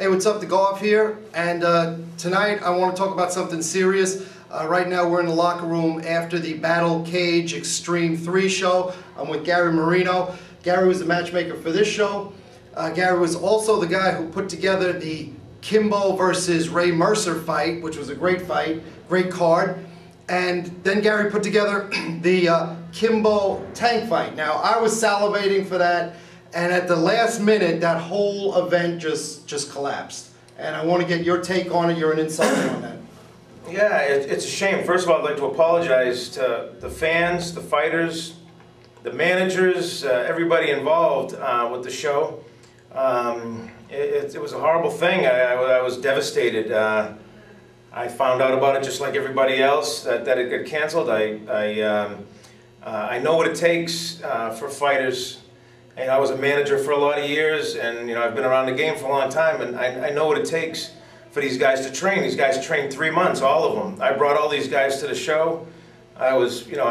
Hey, what's up? TheGARV here, and tonight I want to talk about something serious. Right now we're in the locker room after the Battle Cage Extreme 3 show. I'm with Gary Marino. Gary was the matchmaker for this show. Gary was also the guy who put together the Kimbo versus Ray Mercer fight, which was a great fight, great card. And then Gary put together the Kimbo-Tank fight. Now, I was salivating for that. And at the last minute, that whole event just collapsed. And I want to get your take on it. You're an insider on that. Yeah, it's a shame. First of all, I'd like to apologize to the fans, the fighters, the managers, everybody involved with the show. It was a horrible thing. I was devastated. I found out about it just like everybody else, that it got canceled. I know what it takes for fighters. And I was a manager for a lot of years, and I've been around the game for a long time, and I know what it takes for these guys to train. These guys trained 3 months, all of them. I brought all these guys to the show. I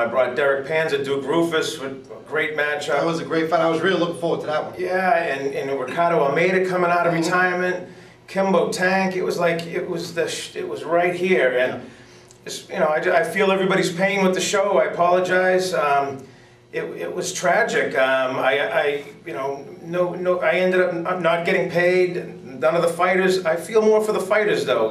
brought Derek Panza, Duke Rufus, with a great matchup. That was a great fight. I was really looking forward to that one. Yeah, and Ricardo Almeida coming out of retirement, Kimbo-Tank. It was like it was right here, and I feel everybody's pain with the show. I apologize. It was tragic. I ended up not getting paid. None of the fighters. I feel more for the fighters, though.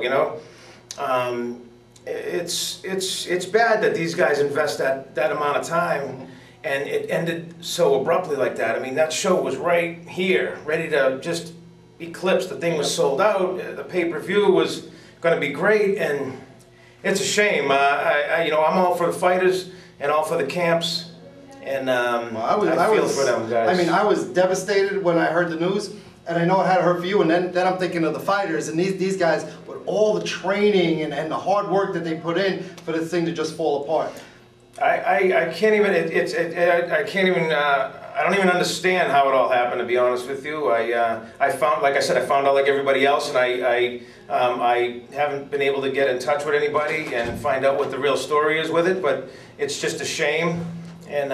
It's bad that these guys invest that amount of time, and it ended so abruptly like that. I mean, that show was right here, ready to just eclipse. The thing was sold out. The pay-per-view was going to be great, and it's a shame. I'm all for the fighters and all for the camps. And I feel for them guys. I mean, I was devastated when I heard the news, and I know it had to hurt for you. And then I'm thinking of the fighters and these guys with all the training and the hard work that they put in for this thing to just fall apart. I can't even. I can't even. I don't even understand how it all happened. To be honest with you, I found, like I said, I found out like everybody else, and I haven't been able to get in touch with anybody and find out what the real story is with it. But it's just a shame. And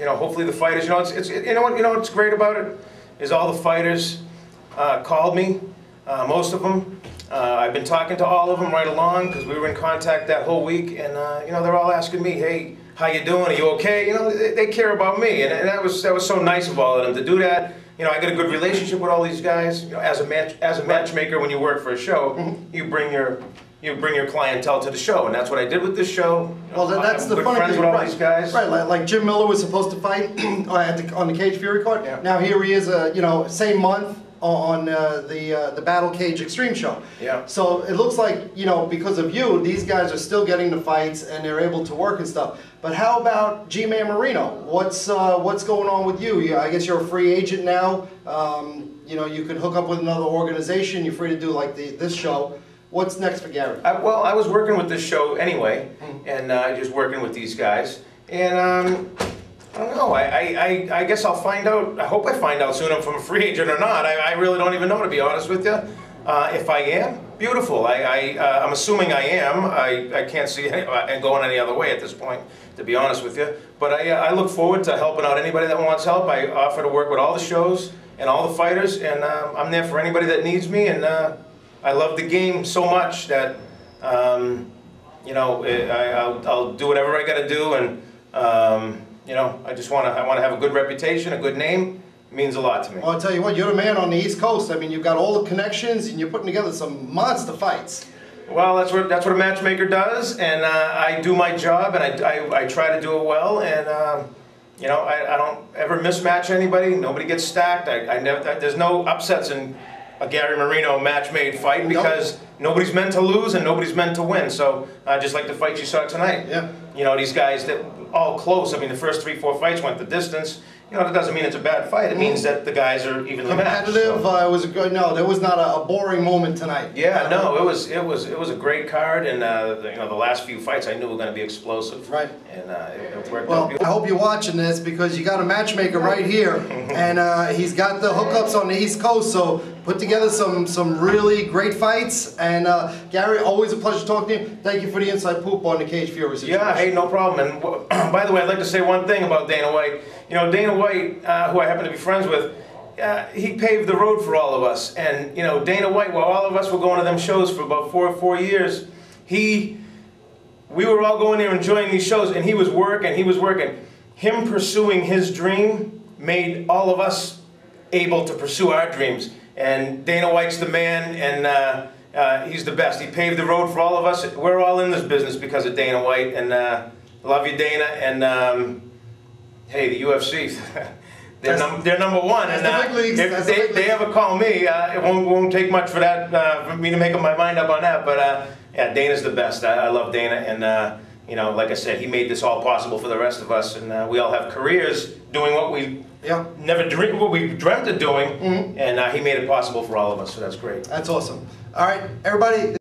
hopefully the fighters, what's great about it is all the fighters called me, most of them. I've been talking to all of them right along because we were in contact that whole week, and they're all asking me, hey, how you doing? Are you okay? They care about me, and that was so nice of all of them to do that. I got a good relationship with all these guys. As a matchmaker, when you work for a show, you bring your clientele to the show, and that's what I did with this show. Well, that's the funny friends thing, with all right? These guys. Right, like Jim Miller was supposed to fight on the Cage Fury card. Yeah. Now here he is, same month on the Battle Cage Extreme show. Yeah. So it looks like because of you, these guys are still getting the fights and they're able to work and stuff. But how about G-Man Marino? What's going on with you? I guess you're a free agent now. You can hook up with another organization. You're free to do like this show. What's next for Gary? Well, I was working with this show anyway, and just working with these guys. And I don't know. I guess I'll find out. I hope I find out soon if I'm a free agent or not. I really don't even know, to be honest with you. If I am, beautiful. I'm assuming I am. I can't see it going any other way at this point, to be honest with you. But I look forward to helping out anybody that wants help. I offer to work with all the shows and all the fighters, and I'm there for anybody that needs me. And I love the game so much that I'll do whatever I got to do, and I just want to have a good reputation, a good name. It means a lot to me. Well, I'll tell you what, you're the man on the East Coast. I mean, you've got all the connections, and you're putting together some monster fights. Well, that's what a matchmaker does, and I do my job, and I try to do it well, and I don't ever mismatch anybody. Nobody gets stacked. There's no upsets in a Gary Marino match-made fight because nobody's meant to lose and nobody's meant to win. So just like the fight you saw tonight. Yeah. These guys that all close. I mean, the first 3-4 fights went the distance. That doesn't mean it's a bad fight. It means that the guys are evenly matched. Competitive. It was a good. No, there was not a boring moment tonight. Yeah, no, it was a great card, and the last few fights I knew were going to be explosive. Right. And it worked out Well, beautiful. I hope you're watching this because you got a matchmaker right here, and he's got the hookups on the East Coast. So put together some really great fights. And Gary, always a pleasure talking to you. Thank you for the inside poop on the Cage Fury situation. Yeah, hey, no problem. And by the way, I'd like to say one thing about Dana White. Dana White, who I happen to be friends with, he paved the road for all of us. And, you know, Dana White, while all of us were going to them shows for about four years, we were all going there enjoying these shows, and he was working. Him pursuing his dream made all of us able to pursue our dreams. And Dana White's the man, and he's the best. He paved the road for all of us. We're all in this business because of Dana White, and love you, Dana. And hey, the UFC, they're number one. And if they ever call me, it won't take much for that for me to make up my mind up on that. But yeah, Dana's the best. I love Dana, and you know, like I said, he made this all possible for the rest of us, and we all have careers doing what we what we dreamt of doing, and he made it possible for all of us. So that's great. That's awesome. All right, everybody.